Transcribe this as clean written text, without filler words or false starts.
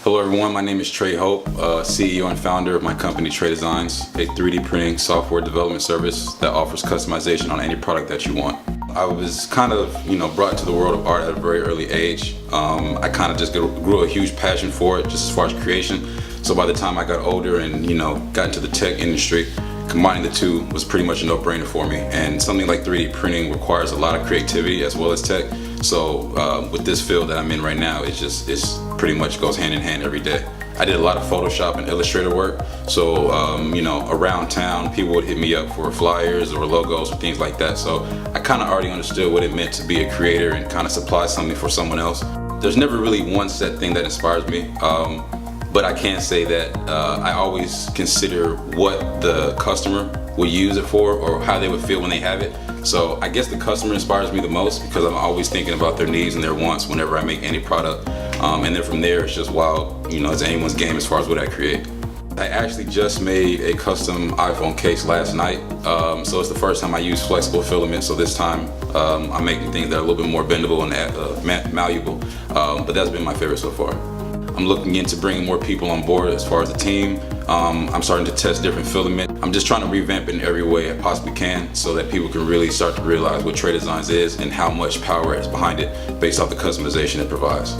Hello everyone, my name is Trey Hope, CEO and founder of my company Trey Designs, a 3D printing software development service that offers customization on any product that you want. I was kind of, brought to the world of art at a very early age. I kind of just grew a huge passion for it, just as far as creation. So by the time I got older and, got into the tech industry, combining the two was pretty much a no-brainer for me. And something like 3D printing requires a lot of creativity as well as tech. So with this field that I'm in right now, it's pretty much goes hand in hand every day. I did a lot of Photoshop and Illustrator work. So, around town, people would hit me up for flyers or logos or things like that. So I kind of already understood what it meant to be a creator and kind of supply something for someone else. There's never really one set thing that inspires me. But I can say that I always consider what the customer will use it for or how they would feel when they have it. So I guess the customer inspires me the most because I'm always thinking about their needs and their wants whenever I make any product. And then from there, it's just wild, it's anyone's game as far as what I create. I actually just made a custom iPhone case last night. So it's the first time I use flexible filament. So this time I'm making things that are a little bit more bendable and malleable. But that's been my favorite so far. I'm looking into bringing more people on board as far as the team. I'm starting to test different filament. I'm just trying to revamp it in every way I possibly can so that people can really start to realize what Trey Designs is and how much power is behind it based off the customization it provides.